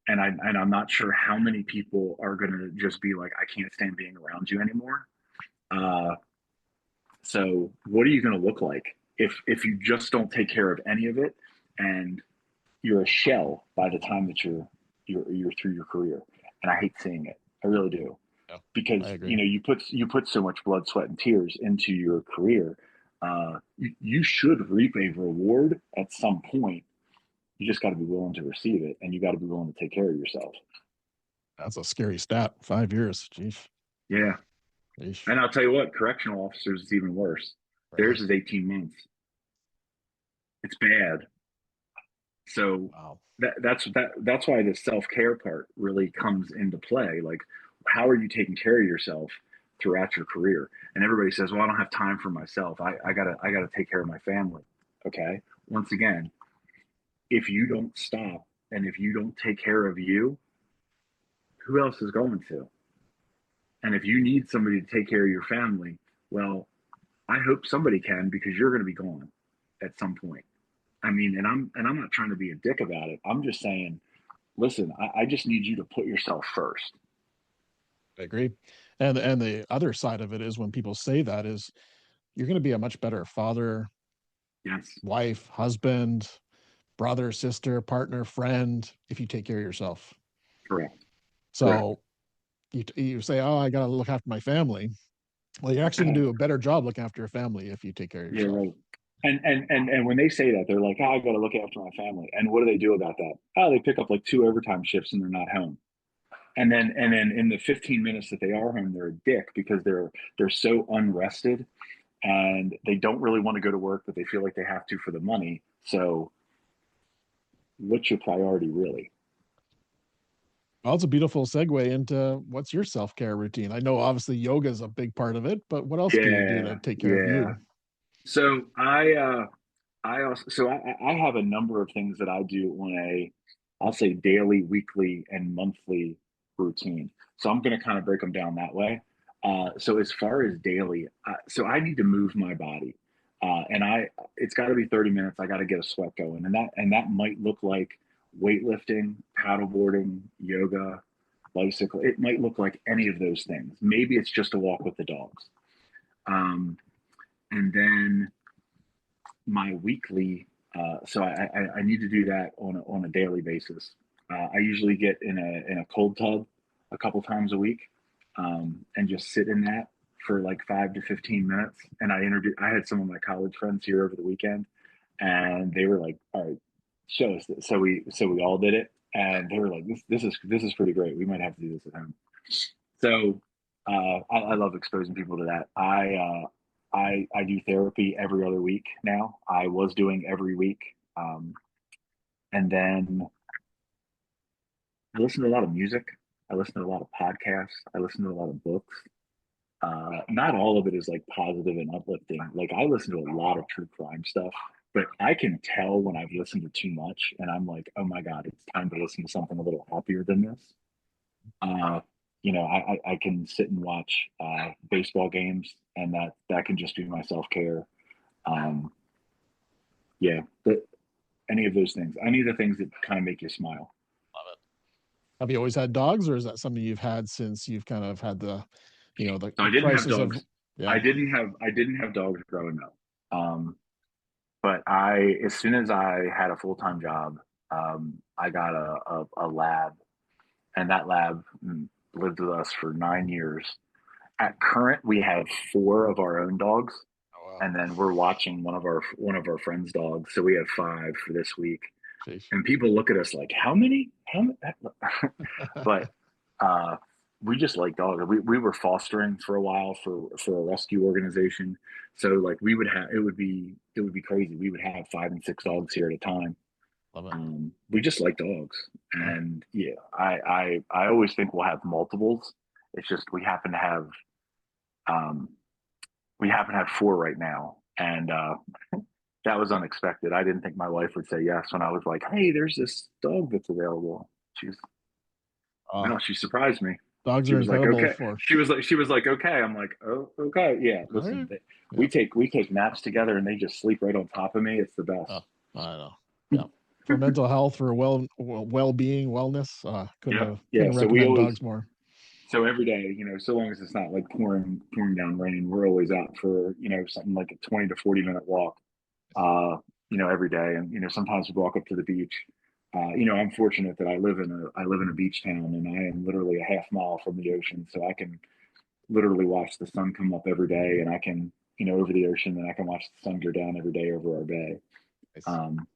S3: and I'm not sure how many people are gonna just be like, I can't stand being around you anymore. Uh, so what are you gonna look like if you just don't take care of any of it, and you're a shell by the time that you're through your career? And I hate seeing it. I really do,
S1: Yeah,
S3: because
S1: I agree.
S3: you know you put so much blood, sweat, and tears into your career. You should reap a reward at some point. You just got to be willing to receive it, and you got to be willing to take care of yourself.
S1: That's a scary stat. 5 years. Jeez.
S3: Yeah.
S1: Yeesh.
S3: And I'll tell you what, correctional officers is even worse.
S1: Really?
S3: Theirs is 18 months. It's bad. So
S1: Wow.
S3: that's why the self-care part really comes into play. Like, how are you taking care of yourself throughout your career? And everybody says, well, I don't have time for myself. I gotta take care of my family. Okay. Once again, if you don't stop and if you don't take care of you, who else is going to? And if you need somebody to take care of your family, well, I hope somebody can, because you're going to be gone at some point. I mean, and I'm not trying to be a dick about it. I'm just saying, listen, I just need you to put yourself first.
S1: I agree. And the other side of it is when people say that is you're going to be a much better father,
S3: Yes,
S1: wife, husband, brother, sister, partner, friend if you take care of yourself.
S3: correct, correct.
S1: So you say, "Oh, I got to look after my family." Well, you're actually going to do a better job looking after your family if you take care of
S3: Yeah,
S1: yourself.
S3: right. And when they say that, they're like, oh, I got to look after my family. And what do they do about that? Oh, they pick up like 2 overtime shifts and they're not home. And then in the 15 minutes that they are home, they're a dick because they're so unrested, and they don't really want to go to work, but they feel like they have to for the money. So what's your priority really?
S1: Well, it's a beautiful segue into what's your self care routine. I know obviously yoga is a big part of it, but what else do you do
S3: Yeah,
S1: to take care of
S3: yeah.
S1: you?
S3: So I also I have a number of things that I do on a, I'll say, daily, weekly, and monthly routine. So I'm going to kind of break them down that way. So as far as daily, so I need to move my body, and it's got to be 30 minutes. I got to get a sweat going, and that might look like weightlifting, paddleboarding, yoga, bicycle. It might look like any of those things. Maybe it's just a walk with the dogs. Um, and then my weekly. So I need to do that on a daily basis. I usually get in a cold tub a couple times a week, and just sit in that for like 5 to 15 minutes. And I had some of my college friends here over the weekend, and they were like, "All right, show us this." So we all did it, and they were like, "This is pretty great. We might have to do this at home." So I love exposing people to that. I do therapy every other week now. I was doing every week, and then I listen to a lot of music. I listen to a lot of podcasts. I listen to a lot of books. Not all of it is like positive and uplifting. Like I listen to a lot of true crime stuff, but I can tell when I've listened to too much, and I'm like, oh my god, it's time to listen to something a little happier than this. Uh, I can sit and watch baseball games, and that can just be my self care. Um, yeah, but any of those things. Any of the things that kind of make you smile.
S1: Love it. Have you always had dogs, or is that something you've had since you've kind of had the,
S3: So
S1: the
S3: I didn't have
S1: crisis of,
S3: dogs.
S1: yeah.
S3: I didn't have dogs growing up. But as soon as I had a full-time job, I got a lab, and that lab lived with us for 9 years. At current, we have four of our own dogs,
S1: Oh, wow.
S3: and then we're watching one of our friends' dogs. So we have five for this week.
S1: Sheesh.
S3: And people look at us like, how many? How many? But uh, we just like dogs. We were fostering for a while for a rescue organization. So like it would be crazy. We would have 5 and 6 dogs here at a time.
S1: Love it.
S3: We just like dogs,
S1: Yeah.
S3: and yeah, I always think we'll have multiples. It's just um, we happen to have four right now, and that was unexpected. I didn't think my wife would say yes when I was like, "Hey, there's this dog that's available." She's
S1: Uh,
S3: no, she surprised me.
S1: Dogs
S3: She
S1: are
S3: was like,
S1: incredible
S3: "Okay."
S1: for,
S3: She was like, "Okay." I'm like, "Oh, okay, yeah."
S1: okay.
S3: Listen, we
S1: Yeah.
S3: take naps together, and they just sleep right on top of me. It's the
S1: Oh,
S3: best.
S1: I know. Yeah. For mental health, for well-being, wellness,
S3: Yeah, yeah.
S1: couldn't recommend dogs more.
S3: So every day, so long as it's not like pouring down rain, we're always out for something like a 20 to 40 minute walk. Uh, every day, and sometimes we walk up to the beach. I'm fortunate that I live in a beach town, and I am literally a half mile from the ocean, so I can literally watch the sun come up every day, and I can over the ocean, and I can watch the sun go down every day over our bay.
S1: Nice.
S3: Um,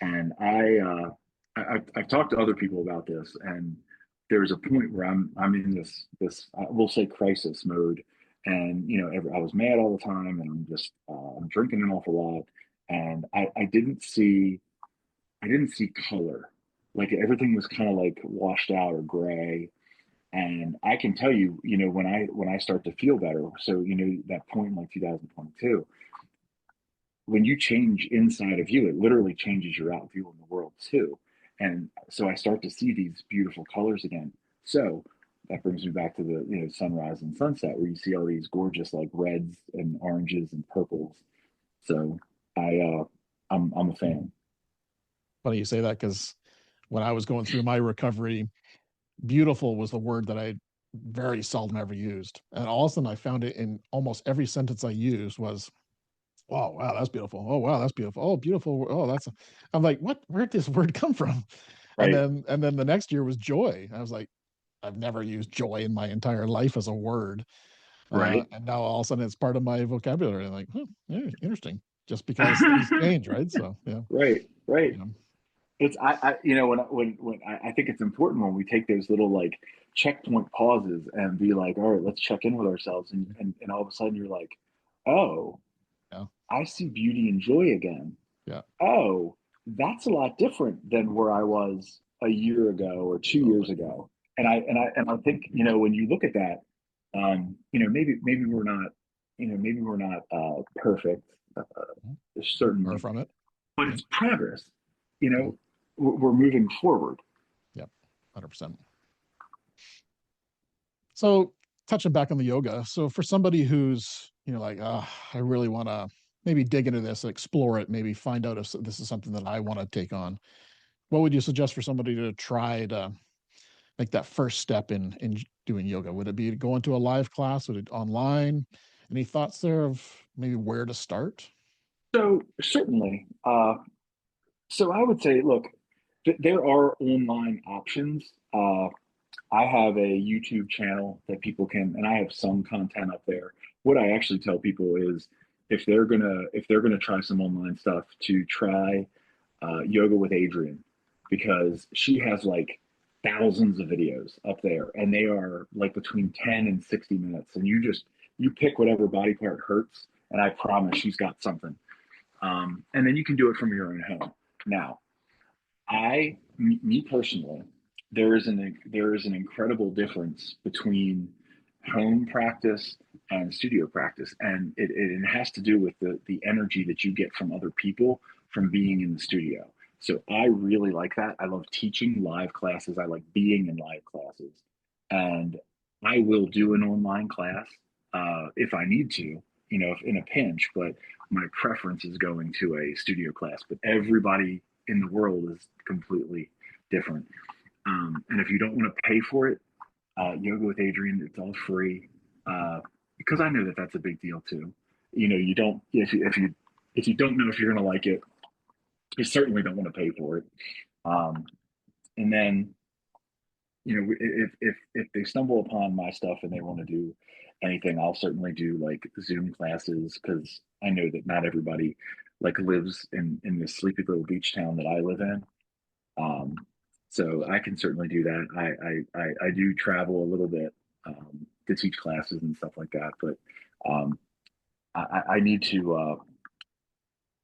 S3: and I've talked to other people about this, and there's a point where I'm in this we'll say crisis mode, and I was mad all the time, and I'm drinking an awful lot, and I didn't see color, like everything was kind of like washed out or gray. And I can tell you, when I start to feel better, so that point in like 2022, when you change inside of you, it literally changes your out view in the world too. And so I start to see these beautiful colors again. So that brings me back to the sunrise and sunset, where you see all these gorgeous like reds and oranges and purples. So I'm a fan.
S1: Funny you say that, because when I was going through my recovery, beautiful was the word that I very seldom ever used. And all of a sudden I found it in almost every sentence I used was, "Oh, wow, that's beautiful. Oh, wow, that's beautiful. Oh, beautiful. Oh, that's," I'm like, what, where'd this word come from?
S3: Right,
S1: And then the next year was joy. I was like, I've never used joy in my entire life as a word.
S3: right,
S1: And now all of a sudden it's part of my vocabulary. I'm like, yeah, interesting. Just because things change, right? So yeah,
S3: right, right.
S1: you know,
S3: It's when I think it's important when we take those little like checkpoint pauses and be like, all right, let's check in with ourselves, and all of a sudden you're like, oh,
S1: yeah,
S3: I see beauty and joy again.
S1: yeah,
S3: Oh, that's a lot different than where I was a year ago or 2 years
S1: totally.
S3: ago. And I think when you look at that, maybe we're not perfect,
S1: Mhm. Far
S3: certainly,
S1: from it.
S3: but
S1: Yeah,
S3: it's progress.
S1: yeah,
S3: We're moving forward.
S1: yeah, 100%. So touching back on the yoga, so for somebody who's like, I really want to maybe dig into this, explore it, maybe find out if this is something that I want to take on, what would you suggest for somebody to try to make that first step in doing yoga? Would it be going to a live class? Would it online? Any thoughts there of maybe where to start?
S3: So certainly, so I would say, look, there are online options. I have a YouTube channel that people can, and I have some content up there. What I actually tell people is, if they're gonna try some online stuff, to try yoga with Adriene, because she has like thousands of videos up there, and they are like between 10 and 60 minutes, and you pick whatever body part hurts, and I promise she's got something. And then you can do it from your own home. Now, me personally, there is an incredible difference between home practice and studio practice, and it has to do with the energy that you get from other people from being in the studio. So I really like that. I love teaching live classes. I like being in live classes, and I will do an online class if I need to, if in a pinch. But my preference is going to a studio class. But everybody in the world is completely different. And if you don't want to pay for it, yoga with Adrian, it's all free. Because I know that that's a big deal too. You don't if you don't know if you're going to like it, you certainly don't want to pay for it. Um, and then if they stumble upon my stuff and they want to do anything, I'll certainly do like Zoom classes, because I know that not everybody like lives in this sleepy little beach town that I live in. Um, so I can certainly do that. I do travel a little bit to teach classes and stuff like that, but um, I need to.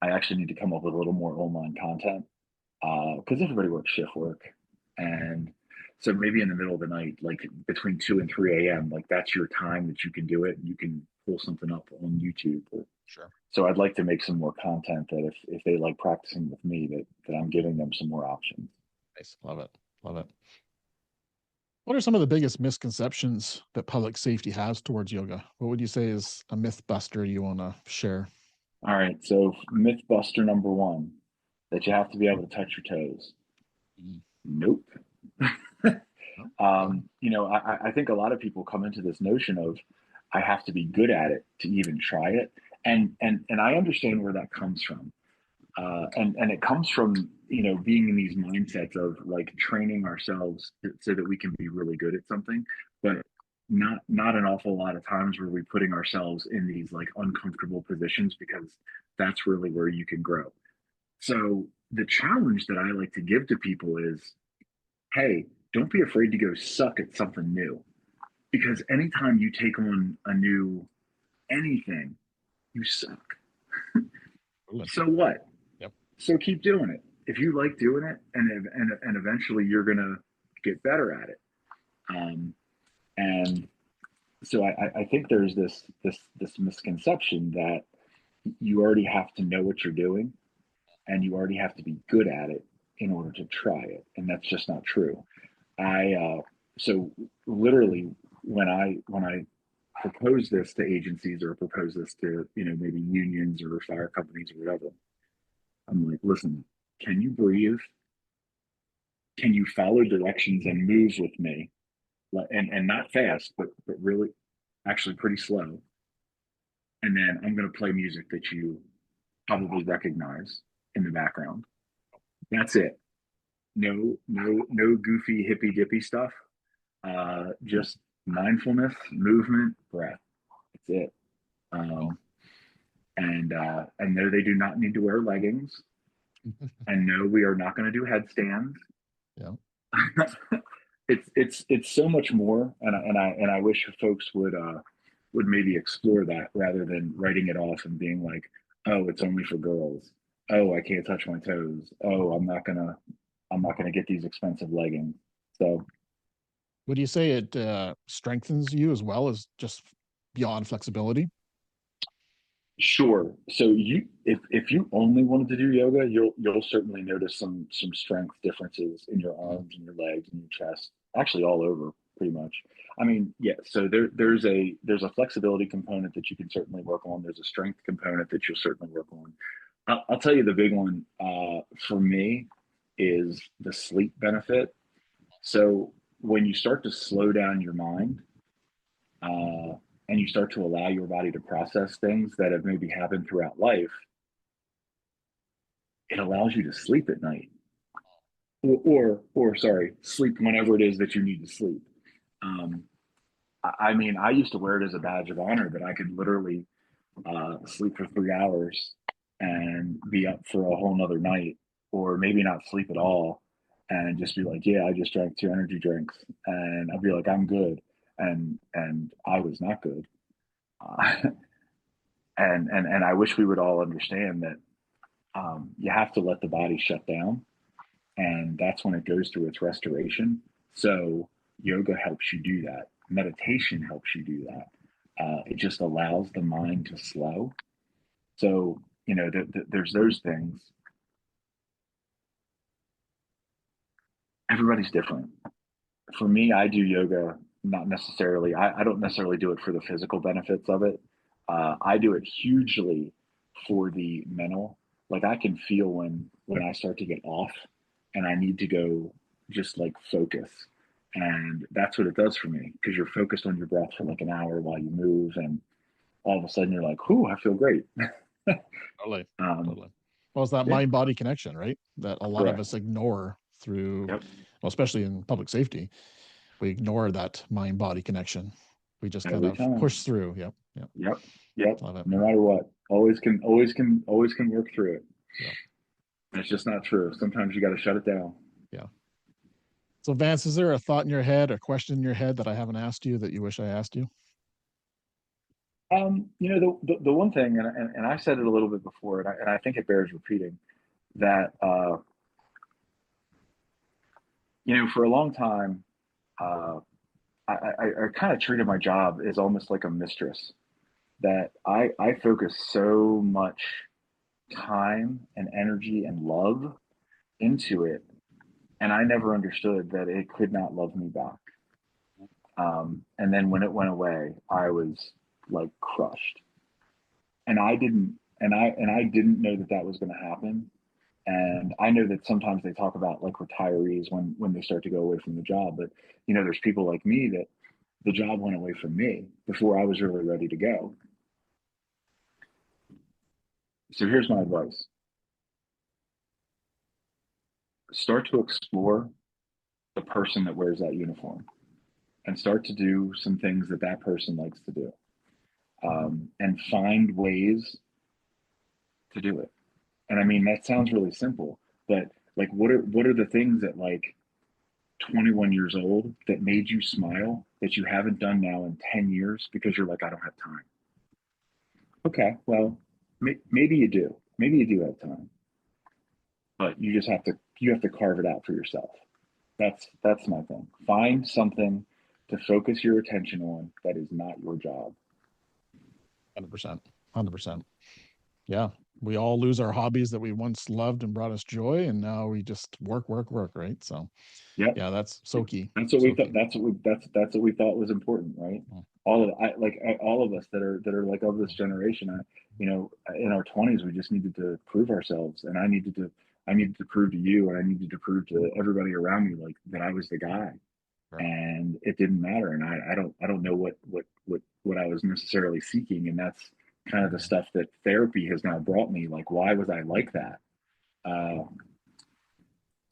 S3: I actually need to come up with a little more online content, because everybody works shift work, and so maybe in the middle of the night, like between 2 and 3 a.m., like that's your time that you can do it, and you can pull something up on YouTube.
S1: Sure.
S3: So I'd like to make some more content that if they like practicing with me, that I'm giving them some more options.
S1: Nice. Love it. Love it. What are some of the biggest misconceptions that public safety has towards yoga? What would you say is a myth buster you want to share?
S3: All right. So myth buster number one, that you have to be able to touch your toes. Nope. I think a lot of people come into this notion of I have to be good at it to even try it. And I understand where that comes from. And it comes from, being in these mindsets of like training ourselves so that we can be really good at something, but not an awful lot of times were we putting ourselves in these like uncomfortable positions, because that's really where you can grow. So the challenge that I like to give to people is, hey, don't be afraid to go suck at something new, because anytime you take on a new anything, you suck. So what?
S1: Yep.
S3: So keep doing it. If you like doing it, and eventually you're gonna get better at it. And so I think there's this misconception that you already have to know what you're doing, and you already have to be good at it in order to try it, and that's just not true. So literally, when I propose this to agencies, or propose this to maybe unions or fire companies or whatever, I'm like, listen, can you breathe? Can you follow directions and move with me? And not fast, but really, actually pretty slow. And then I'm going to play music that you probably recognize in the background. That's it. No goofy hippy dippy stuff. Just mindfulness, movement, breath. That's it. And no, they do not need to wear leggings. And no, we are not going to do headstands.
S1: Yeah.
S3: It's so much more, and I wish folks would maybe explore that, rather than writing it off and being like, oh, it's only for girls. Oh, I can't touch my toes. Oh, I'm not gonna get these expensive leggings. So
S1: Would you say it strengthens you as well as just beyond flexibility?
S3: sure. So if you only wanted to do yoga, you'll certainly notice some strength differences in your arms and your legs and your chest, actually all over pretty much. I mean, yeah. So there's a flexibility component that you can certainly work on. There's a strength component that you'll certainly work on. I'll tell you the big one for me is the sleep benefit. So when you start to slow down your mind, uh, and you start to allow your body to process things that have maybe happened throughout life, it allows you to sleep at night, or sorry, sleep whenever it is that you need to sleep. Um, I mean, I used to wear it as a badge of honor that I could literally sleep for 3 hours and be up for a whole nother night, or maybe not sleep at all, and just be like, yeah, I just drank 2 energy drinks, and I'd be like, I'm good, and I was not good. Uh, and I wish we would all understand that you have to let the body shut down, and that's when it goes through its restoration. So yoga helps you do that. Meditation helps you do that. It just allows the mind to slow. So there's those things. Everybody's different. For me, I do yoga not necessarily. I don't necessarily do it for the physical benefits of it. I do it hugely for the mental like I can feel when I start to get off and I need to go just like focus. And that's what it does for me because you're focused on your breath for like an hour while you move, and all of a sudden you're like, "Whew, I feel great."
S1: Totally.
S3: um,
S1: Totally. Well, it's that
S3: yeah,
S1: mind body connection, right? That a lot of
S3: correct.
S1: us ignore through,
S3: Yep,
S1: well, especially in public safety, we ignore that mind body connection. We just kind
S3: every
S1: of
S3: time.
S1: push through. Yep. Yep.
S3: Yep, yep.
S1: Love it.
S3: No matter what, always can work through it.
S1: Yeah.
S3: And it's just not true. Sometimes you got to shut it down.
S1: Yeah. So, Vance, is there a thought in your head, a question in your head that I haven't asked you that you wish I asked you?
S3: The one thing, and I said it a little bit before, and I think it bears repeating, that for a long time, uh, I kind of treated my job as almost like a mistress. That I focus so much time and energy and love into it, and I never understood that it could not love me back. And then when it went away, I was like crushed, and I didn't know that that was going to happen. And I know that sometimes they talk about like retirees when they start to go away from the job, but there's people like me that the job went away from me before I was really ready to go. So here's my advice: start to explore the person that wears that uniform, and start to do some things that that person likes to do, and find ways to do it. And I mean, that sounds really simple, but like, what are the things that like 21 years old that made you smile that you haven't done now in 10 years because you're like, I don't have time? Okay, well, maybe you do. Maybe you do have time, but you have to carve it out for yourself. That's my thing. Find something to focus your attention on that is not your job.
S1: 100%. 100%. Yeah. We all lose our hobbies that we once loved and brought us joy. And now we just work, work, work. Right. So,
S3: Yep.
S1: yeah, that's so key.
S3: That's what we
S1: So
S3: thought.
S1: key.
S3: That's what we thought was important, right?
S1: Mm.
S3: All of us that are like of this generation. In our 20s, we just needed to prove ourselves, and I needed to prove to you, and I needed to prove to everybody around me like that I was the guy,
S1: Right.
S3: and it didn't matter. And I don't know what I was necessarily seeking, and that's kind of the stuff that therapy has now brought me. Like, why was I like that? Uh,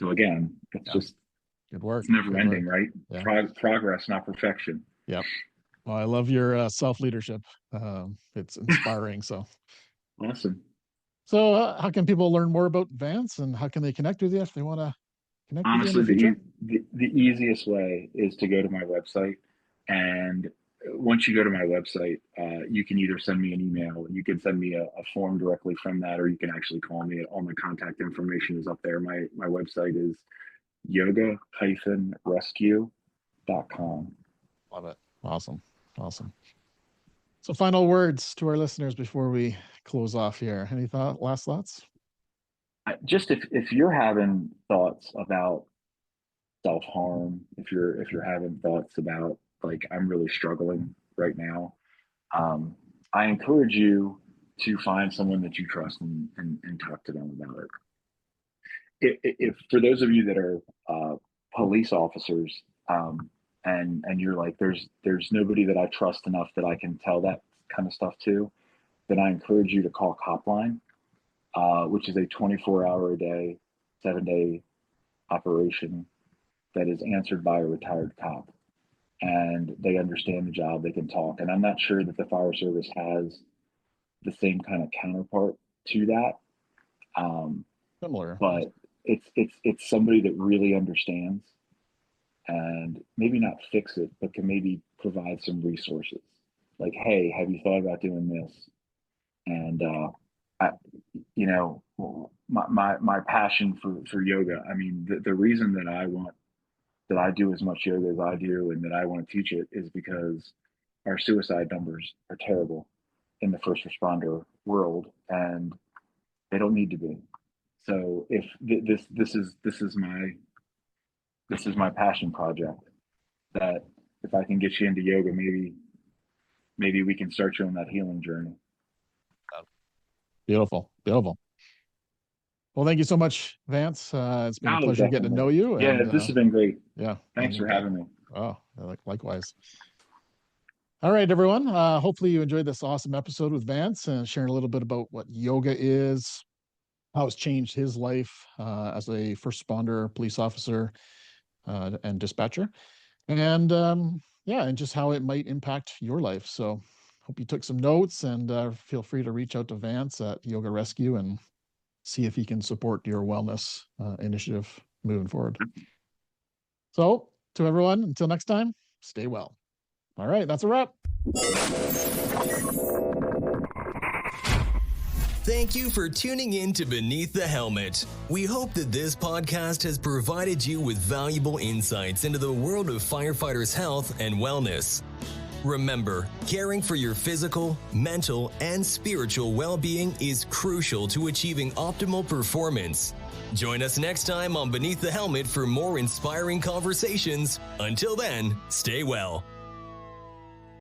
S3: so again, it's
S1: Yeah.
S3: just
S1: Good work.
S3: it's never
S1: Good work.
S3: ending, right?
S1: Yeah.
S3: Progress, not perfection.
S1: Yep. Well, I love your self leadership. It's inspiring.
S3: Awesome.
S1: How can people learn more about Vance, and how can they connect with you if they want to connect with you in
S3: Honestly,
S1: the future?
S3: the easiest way is to go to my website. And once you go to my website, you can either send me an email, you can send me a form directly from that, or you can actually call me. All my contact information is up there. My website is yoga-rescue.com.
S1: Love it. Awesome. Awesome. So, final words to our listeners before we close off here. Any last thoughts?
S3: Just if you're having thoughts about self harm, if you're having thoughts about like I'm really struggling right now, um, I encourage you to find someone that you trust and talk to them about it. If for those of you that are police officers, and you're like there's nobody that I trust enough that I can tell that kind of stuff to, then I encourage you to call Copline, which is a 24-hour a day, 7-day operation that is answered by a retired cop, and they understand the job. They can talk, and I'm not sure that the fire service has the same kind of counterpart to that. Um,
S1: Similar.
S3: but it's somebody that really understands and maybe not fix it, but can maybe provide some resources. Like, hey, have you thought about doing this? And I, my passion for yoga. I mean, the reason that I do as much yoga as I do and that I want to teach it is because our suicide numbers are terrible in the first responder world, and they don't need to be. So if this is my passion project, that if I can get you into yoga, maybe we can start you on that healing journey.
S1: Beautiful. Beautiful. Well, thank you so much, Vance. It's been a
S3: Oh,
S1: pleasure getting to
S3: definitely.
S1: know you.
S3: Yeah,
S1: And
S3: this has been great.
S1: yeah,
S3: Thanks for having me.
S1: oh, likewise. All right, everyone. Hopefully you enjoyed this awesome episode with Vance and sharing a little bit about what yoga is, how it's changed his life as a first responder, police officer, and dispatcher, and yeah, and just how it might impact your life. So hope you took some notes, and feel free to reach out to Vance at Yoga Rescue and see if he can support your wellness initiative moving forward. So to everyone, until next time, stay well. All right, that's a wrap.
S2: Thank you for tuning in to Beneath the Helmet. We hope that this podcast has provided you with valuable insights into the world of firefighters' health and wellness. Remember, caring for your physical, mental, and spiritual well-being is crucial to achieving optimal performance. Join us next time on Beneath the Helmet for more inspiring conversations. Until then, stay well.